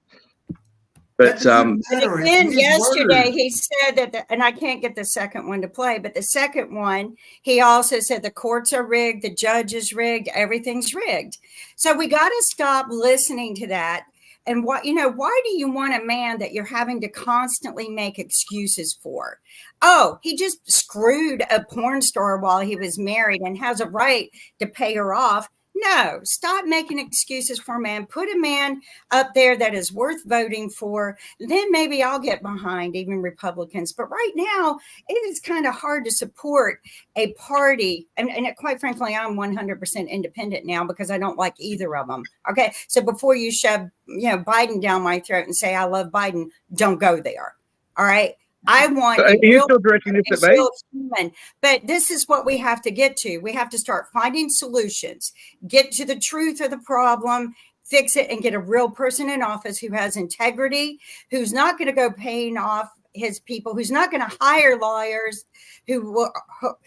But again, yesterday he said that, and I can't get the second one to play, but the second one, he also said the courts are rigged, the judge is rigged, everything's rigged. So we got to stop listening to that. And why do you want a man that you're having to constantly make excuses for? Oh, he just screwed a porn star while he was married and has a right to pay her off. No, stop making excuses for a man. Put a man up there that is worth voting for. Then maybe I'll get behind even Republicans. But right now, it is kind of hard to support a party. And quite frankly, I'm 100% independent now because I don't like either of them. Okay, so before you shove Biden down my throat and say I love Biden, don't go there. All right. I want you still directing this at me? Human. But this is what we have to get to. We have to start finding solutions, get to the truth of the problem, fix it, and get a real person in office who has integrity, who's not going to go paying off his people, who's not going to hire lawyers who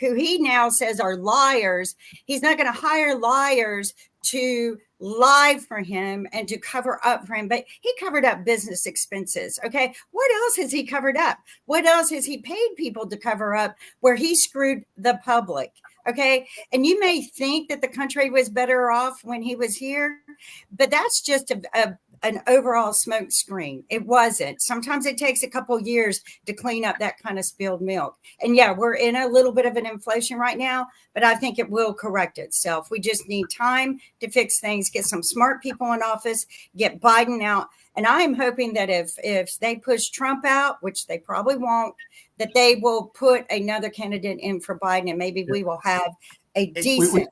he now says are liars. He's not going to hire liars to lie for him and to cover up for him, but he covered up business expenses. Okay. What else has he covered up? What else has he paid people to cover up where he screwed the public? Okay. And you may think that the country was better off when he was here, but that's just an overall smoke screen. It wasn't. Sometimes it takes a couple years to clean up that kind of spilled milk. And yeah, we're in a little bit of an inflation right now, but I think it will correct itself. We just need time to fix things, get some smart people in office, get Biden out. And I am hoping that if they push Trump out, which they probably won't, that they will put another candidate in for Biden, and maybe we will have a decent.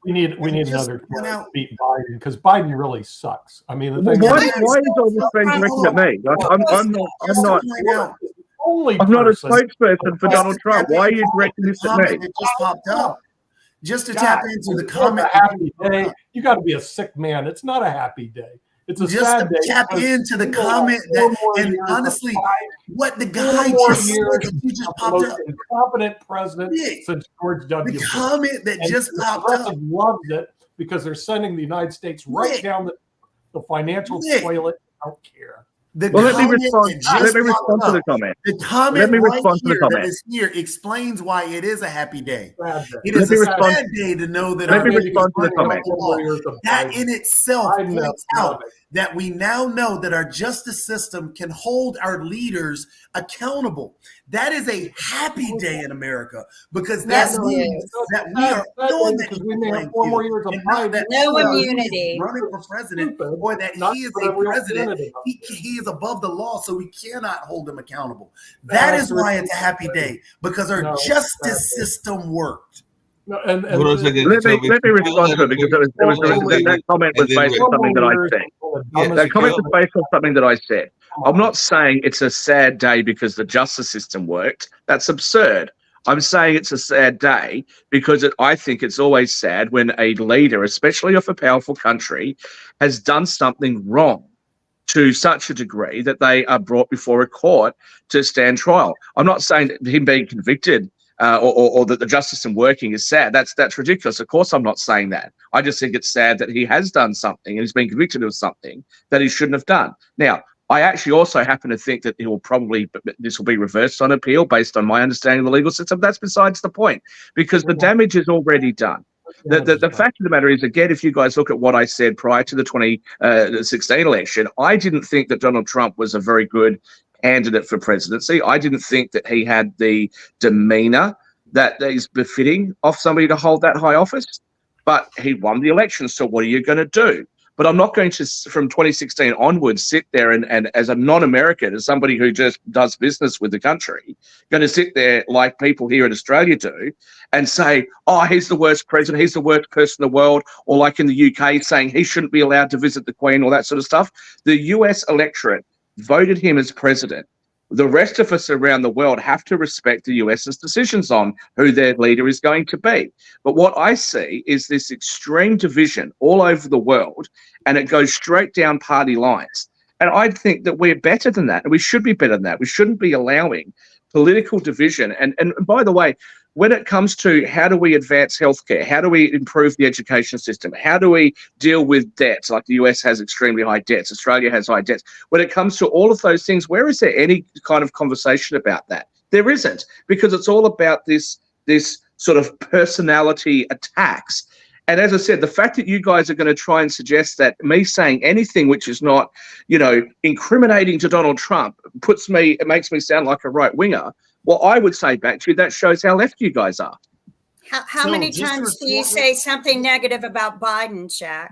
We need another to beat Biden because Biden really sucks. I mean, why is all this being directed at me? I'm not a spokesperson for Donald Trump. Why are you directing this at me? It just popped up. Just to tap into the comment. Happy day. You got to be a sick man. It's not a happy day. It's a just sad day. Tap into the comment and honestly, what the guy just said that you just popped up. Incompetent president since George W. The comment that just popped up. Loves it because they're sending the United States right down the financial toilet. I don't care. Let me respond to the comment. The comment that is here explains why it is a happy day. It is a sad day to know that let me respond to the comment. That in itself points out that we now know that our justice system can hold our leaders accountable. That is a happy day in America because that means that we are knowing that we may have 4 more years of no immunity running for president, or that he is a president. He is above the law, so we cannot hold him accountable. That is why it's a happy day, because our justice system worked. No, Hold on a second. Let So me respond to it because that comment was based on something that I said. That comment was based on something that I said. I'm not saying it's a sad day because the justice system worked. That's absurd. I'm saying it's a sad day because I think it's always sad when a leader, especially of a powerful country, has done something wrong to such a degree that they are brought before a court to stand trial. I'm not saying that him being convicted or that the justice system working is sad. That's ridiculous. Of course, I'm not saying that. I just think it's sad that he has done something and he's been convicted of something that he shouldn't have done. Now, I actually also happen to think that this will be reversed on appeal based on my understanding of the legal system. That's besides the point because the damage is already done. The fact of the matter is, again, if you guys look at what I said prior to the 2016 election, I didn't think that Donald Trump was a very good candidate for presidency. I didn't think that he had the demeanor that is befitting of somebody to hold that high office, but he won the election. So what are you going to do? But I'm not going to, from 2016 onwards, sit there and as a non-American, as somebody who just does business with the country, going to sit there like people here in Australia do and say, oh, he's the worst president, he's the worst person in the world, or like in the UK saying he shouldn't be allowed to visit the Queen, all that sort of stuff. The US electorate voted him as president. The rest of us around the world have to respect the US's decisions on who their leader is going to be. But what I see is this extreme division all over the world, and it goes straight down party lines. And I think that we're better than that, and we should be better than that. We shouldn't be allowing political division. And by the way, when it comes to how do we advance healthcare, how do we improve the education system, how do we deal with debts, like the US has extremely high debts, Australia has high debts. When it comes to all of those things, where is there any kind of conversation about that? There isn't, because it's all about this sort of personality attacks. And as I said, the fact that you guys are going to try and suggest that me saying anything which is not, incriminating to Donald Trump it makes me sound like a right winger. Well, I would say back to you, that shows how left you guys are. How many times do you say something negative about Biden, Shaq?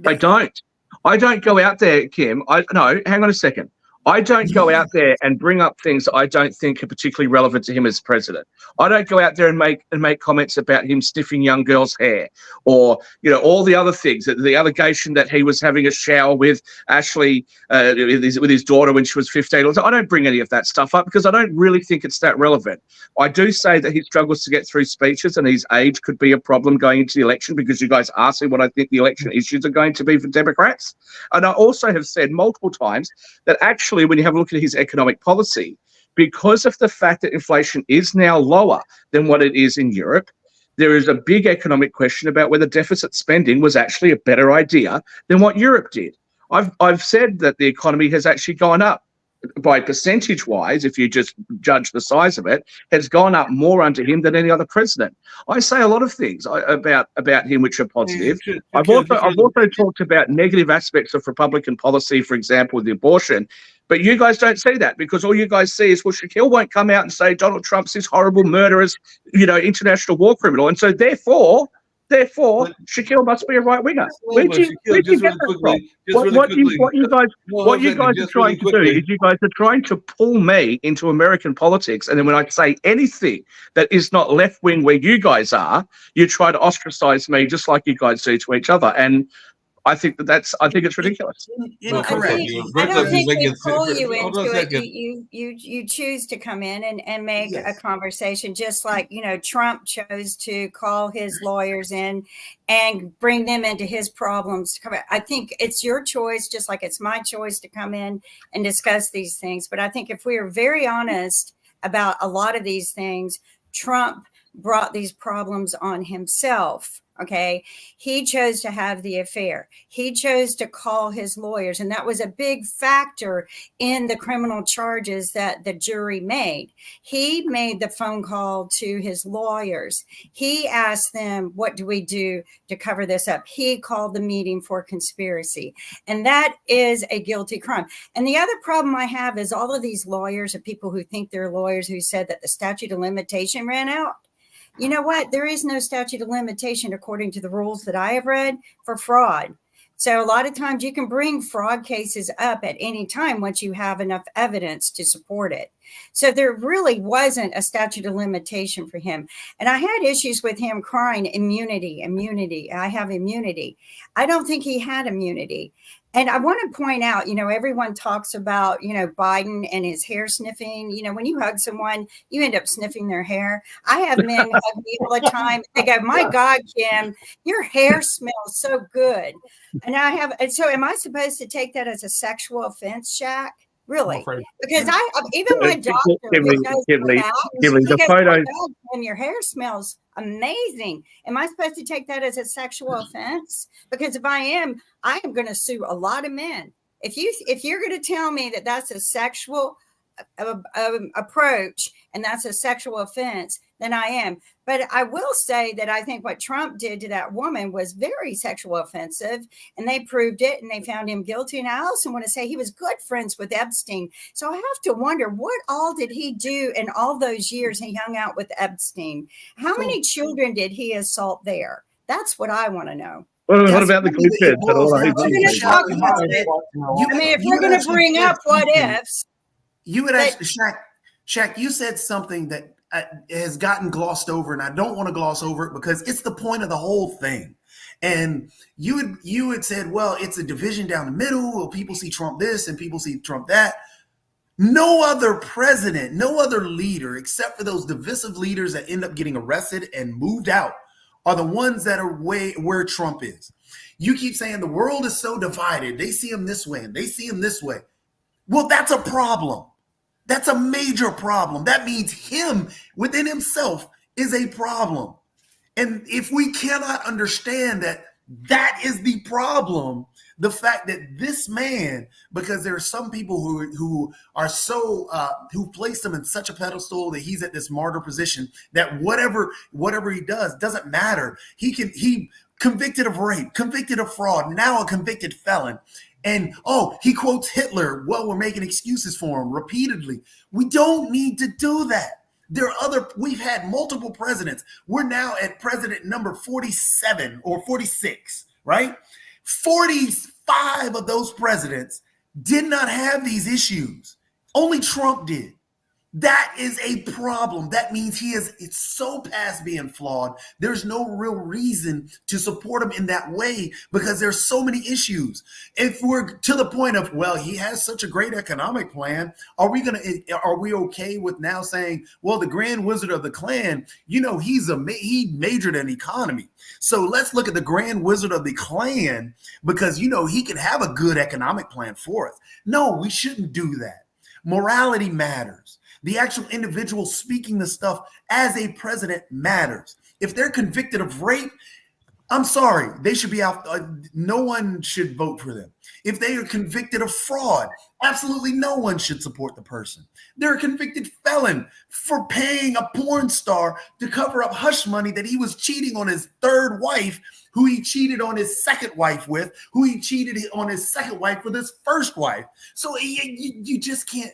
I don't go out there, Kim. No, hang on a second. I don't go out there and bring up things that I don't think are particularly relevant to him as president. I don't go out there and make comments about him sniffing young girls' hair, or all the other things. The allegation that he was having a shower with Ashley, with his daughter when she was 15. I don't bring any of that stuff up because I don't really think it's that relevant. I do say that he struggles to get through speeches, and his age could be a problem going into the election because you guys asked me what I think the election issues are going to be for Democrats. And I also have said multiple times that actually, when you have a look at his economic policy, because of the fact that inflation is now lower than what it is in Europe, there is a big economic question about whether deficit spending was actually a better idea than what Europe did. I've said that the economy has actually gone up by percentage-wise, if you just judge the size of it, has gone up more under him than any other president. I say a lot of things about him which are positive. I've also talked about negative aspects of Republican policy, for example, with the abortion. But you guys don't see that because all you guys see is, well, Shaquille won't come out and say Donald Trump's this horrible, murderous, international war criminal. And so therefore, Shaquille must be a right winger. Where'd you get that from? What you guys are trying to do is you guys are trying to pull me into American politics, and then when I say anything that is not left wing where you guys are, you try to ostracize me just like you guys do to each other. And I think it's ridiculous. Incorrect. I don't think we pull you into it. You choose to come in and make a conversation, just like Trump chose to call his lawyers in and bring them into his problems. I think it's your choice, just like it's my choice to come in and discuss these things. But I think if we are very honest about a lot of these things, Trump brought these problems on himself. Okay. He chose to have the affair. He chose to call his lawyers. And that was a big factor in the criminal charges that the jury made. He made the phone call to his lawyers. He asked them, what do we do to cover this up? He called the meeting for conspiracy. And that is a guilty crime. And the other problem I have is all of these lawyers are people who think they're lawyers who said that the statute of limitation ran out. You know what? There is no statute of limitation, according to the rules that I have read, for fraud. So a lot of times you can bring fraud cases up at any time once you have enough evidence to support it. So there really wasn't a statute of limitation for him. And I had issues with him crying immunity, immunity. I have immunity. I don't think he had immunity. And I want to point out, everyone talks about, Biden and his hair sniffing. When you hug someone, you end up sniffing their hair. I have men hug me all the time. They go, my God, Kim, your hair smells so good. And so am I supposed to take that as a sexual offense, Shaq? Really? Because even my doctor Kimberly, the photo. And your hair smells amazing. Am I supposed to take that as a sexual offense? Because if I am going to sue a lot of men. If you're going to tell me that that's a sexual approach and that's a sexual offense, then I am. But I will say that I think what Trump did to that woman was very sexual offensive, and they proved it and they found him guilty. And I also want to say he was good friends with Epstein. So I have to wonder, what all did he do in all those years he hung out with Epstein? How many children did he assault there? That's what I want to know. Well, what about the glue pits? We're going to talk about it. If we're going to bring up what ifs. You would actually, Shaq, you said something that has gotten glossed over, and I don't want to gloss over it because it's the point of the whole thing. And you had said, well, it's a division down the middle. Well, people see Trump this and people see Trump that. No other president, no other leader, except for those divisive leaders that end up getting arrested and moved out, are the ones that are where Trump is. You keep saying the world is so divided. They see him this way and they see him this way. Well, that's a problem. That's a major problem. That means him within himself is a problem. And if we cannot understand that is the problem, the fact that this man, because there are some people who are so who placed him in such a pedestal that he's at this martyr position that whatever he does doesn't matter. He convicted of rape, convicted of fraud, now a convicted felon. And, he quotes Hitler. Well, we're making excuses for him repeatedly. We don't need to do that. We've had multiple presidents. We're now at president number 47 or 46, right? 45 of those presidents did not have these issues. Only Trump did. That is a problem. That means it's so past being flawed. There's no real reason to support him in that way because there's so many issues. If we're to the point of, well, he has such a great economic plan, are we okay with now saying, well, the Grand Wizard of the Klan, he majored in economy. So let's look at the Grand Wizard of the Klan because, he can have a good economic plan for us. No, we shouldn't do that. Morality matters. The actual individual speaking the stuff as a president matters. If they're convicted of rape, I'm sorry, they should be out. No one should vote for them. If they are convicted of fraud, absolutely no one should support the person. They're a convicted felon for paying a porn star to cover up hush money that he was cheating on his third wife, who he cheated on his second wife with, who he cheated on his second wife with his first wife. So you just can't.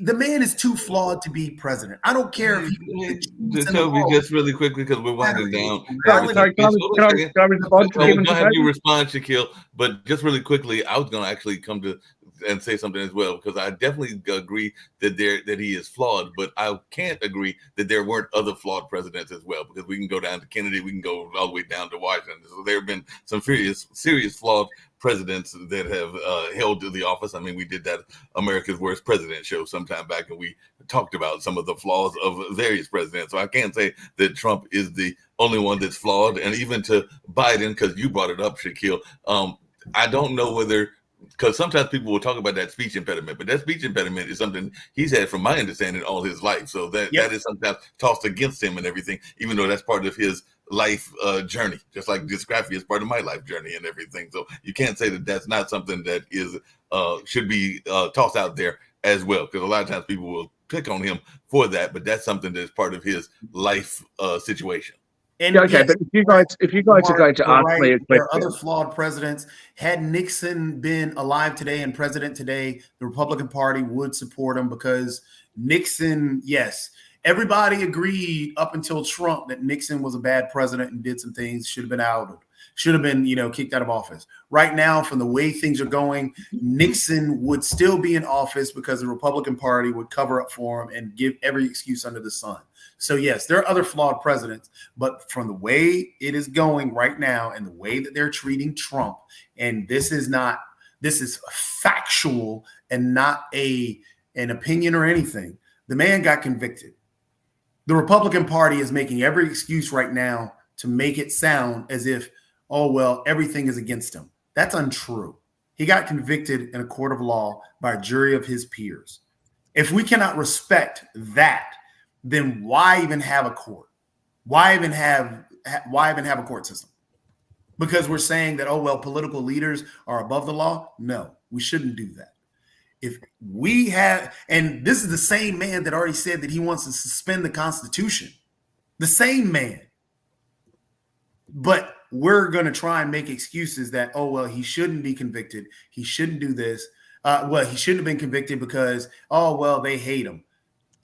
The man is too flawed to be president. I don't care if Toby, just really quickly because we're winding down. Can I respond to him? I'm gonna have you respond, Shaquille, but just really quickly, I was going to actually come to and say something as well because I definitely agree that he is flawed, but I can't agree that there weren't other flawed presidents as well because we can go down to Kennedy, we can go all the way down to Washington. So there have been some serious flawed presidents that have held to the office. I mean, we did that America's Worst President show sometime back, and we talked about some of the flaws of various presidents. So I can't say that Trump is the only one that's flawed. And even to Biden, because you brought it up, Shaquille, I don't know whether, because sometimes people will talk about that speech impediment, but that speech impediment is something he's had, from my understanding, all his life. So that is sometimes tossed against him and everything, even though that's part of his life journey, just like dysgraphia is part of my life journey and everything. So you can't say that that's not something that is should be tossed out there as well, because a lot of times people will pick on him for that, but that's something that's part of his life situation. And okay, yes, but if you guys are going to ask me a question, there are other flawed presidents. Had Nixon been alive today and president today, the Republican Party would support him because Nixon, yes, everybody agreed up until Trump that Nixon was a bad president and did some things, should have been outed, should have been, kicked out of office. Right now, from the way things are going, Nixon would still be in office because the Republican Party would cover up for him and give every excuse under the sun. So yes, there are other flawed presidents, but from the way it is going right now and the way that they're treating Trump, and this is factual and not an opinion or anything. The man got convicted. The Republican Party is making every excuse right now to make it sound as if, oh, well, everything is against him. That's untrue. He got convicted in a court of law by a jury of his peers. If we cannot respect that, then why even have a court? Why even have a court system? Because we're saying that, oh, well, political leaders are above the law? No, we shouldn't do that. If we have, and this is the same man that already said that he wants to suspend the Constitution, the same man. But we're going to try and make excuses that, oh, well, he shouldn't be convicted. He shouldn't do this. He shouldn't have been convicted because, oh, well, they hate him.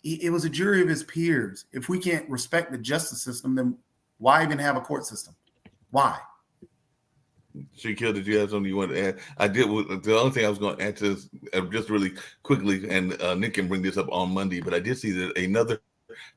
It was a jury of his peers. If we can't respect the justice system, then why even have a court system? Why? Shaquille, did you have something you wanted to add? I did. The only thing I was going to add to is just really quickly, and Nick can bring this up on Monday, but I did see that another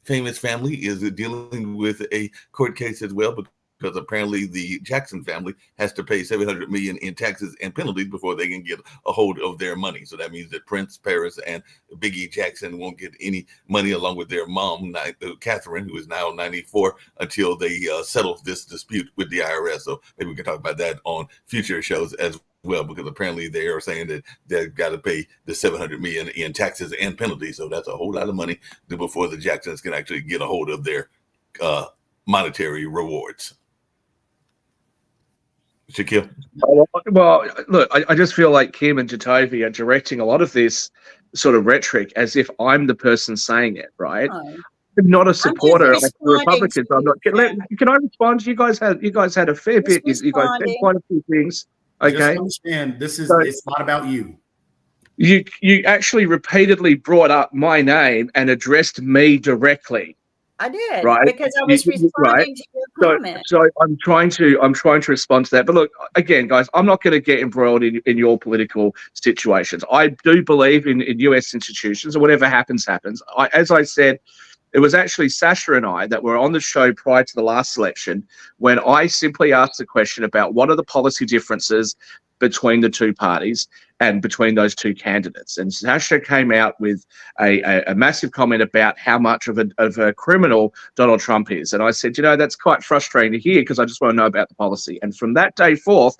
famous family is dealing with a court case as well, because apparently the Jackson family has to pay $700 million in taxes and penalties before they can get a hold of their money. So that means that Prince, Paris, and Biggie Jackson won't get any money along with their mom, Catherine, who is now 94, until they settle this dispute with the IRS. So maybe we can talk about that on future shows as well, because apparently they are saying that they've got to pay the $700 million in taxes and penalties. So that's a whole lot of money before the Jacksons can actually get a hold of their monetary rewards. Shaquille? Well, look, I just feel like Kim and Jatovi are directing a lot of this sort of rhetoric as if I'm the person saying it, right? Oh. I'm not a supporter of the responding Republicans. I'm not. Can I respond? You guys had a fair bit. You guys said quite a few things. Just Okay. understand, it's not about you. You actually repeatedly brought up my name and addressed me directly. I did, Right. because I was responding to your comment. So I'm trying to respond to that. But look, again, guys, I'm not going to get embroiled in your political situations. I do believe in US institutions, and whatever happens. As I said, it was actually Sasha and I that were on the show prior to the last election when I simply asked the question about what are the policy differences between the two parties and between those two candidates. And Sasha came out with a massive comment about how much of a criminal Donald Trump is. And I said, that's quite frustrating to hear because I just want to know about the policy. And from that day forth,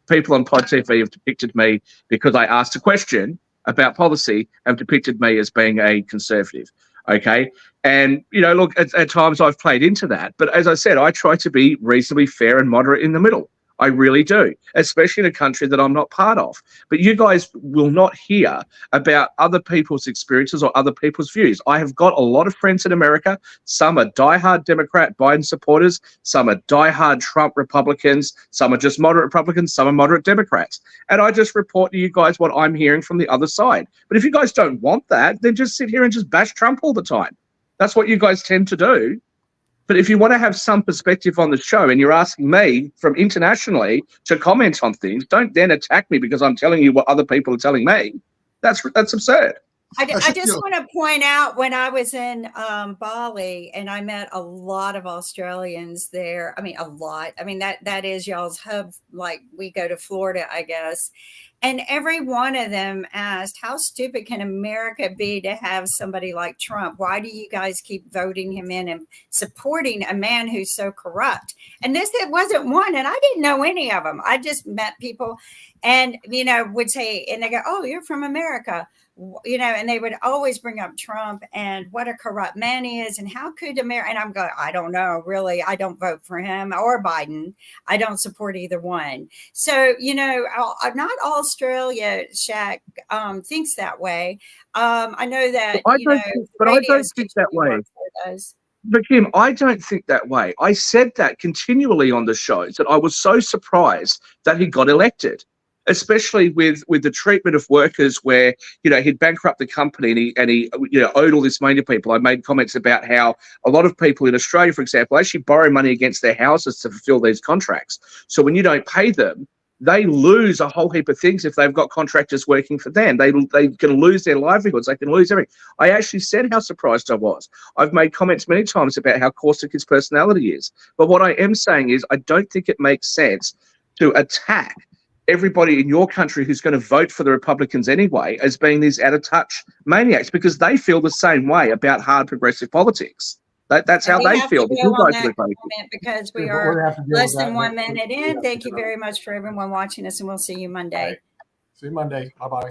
people on Pod TV have depicted me, because I asked a question about policy, have depicted me as being a conservative. Okay. And, look, at times I've played into that. But as I said, I try to be reasonably fair and moderate in the middle. I really do, especially in a country that I'm not part of. But you guys will not hear about other people's experiences or other people's views. I have got a lot of friends in America. Some are diehard Democrat Biden supporters. Some are diehard Trump Republicans. Some are just moderate Republicans. Some are moderate Democrats. And I just report to you guys what I'm hearing from the other side. But if you guys don't want that, then just sit here and just bash Trump all the time. That's what you guys tend to do. But if you want to have some perspective on the show and you're asking me from internationally to comment on things, don't then attack me because I'm telling you what other people are telling me. That's absurd. I just want to point out, when I was in Bali and I met a lot of Australians there. I mean, a lot. I mean, that is y'all's hub. Like, we go to Florida, I guess. And every one of them asked, how stupid can America be to have somebody like Trump? Why do you guys keep voting him in and supporting a man who's so corrupt? And it wasn't one, and I didn't know any of them. I just met people and, would say, and they go, oh, you're from America. And they would always bring up Trump and what a corrupt man he is. And how could America? And I'm going, I don't know, really. I don't vote for him or Biden. I don't support either one. So, not all Australia, Shaq, thinks that way. I know that, I don't think that way. But Kim, I don't think that way. I said that continually on the shows, that I was so surprised that he got elected. especially with the treatment of workers where, he'd bankrupt the company and he owed all this money to people. I made comments about how a lot of people in Australia, for example, actually borrow money against their houses to fulfill these contracts. So when you don't pay them, they lose a whole heap of things if they've got contractors working for them. They're going to lose their livelihoods. They can lose everything. I actually said how surprised I was. I've made comments many times about how caustic his personality is. But what I am saying is I don't think it makes sense to attack everybody in your country who's going to vote for the Republicans anyway as being these out-of-touch maniacs, because they feel the same way about hard progressive politics. That's how they feel. Because we are less than 1 minute in. Thank you very much for everyone watching us, and we'll see you Monday. See you Monday. Bye-bye.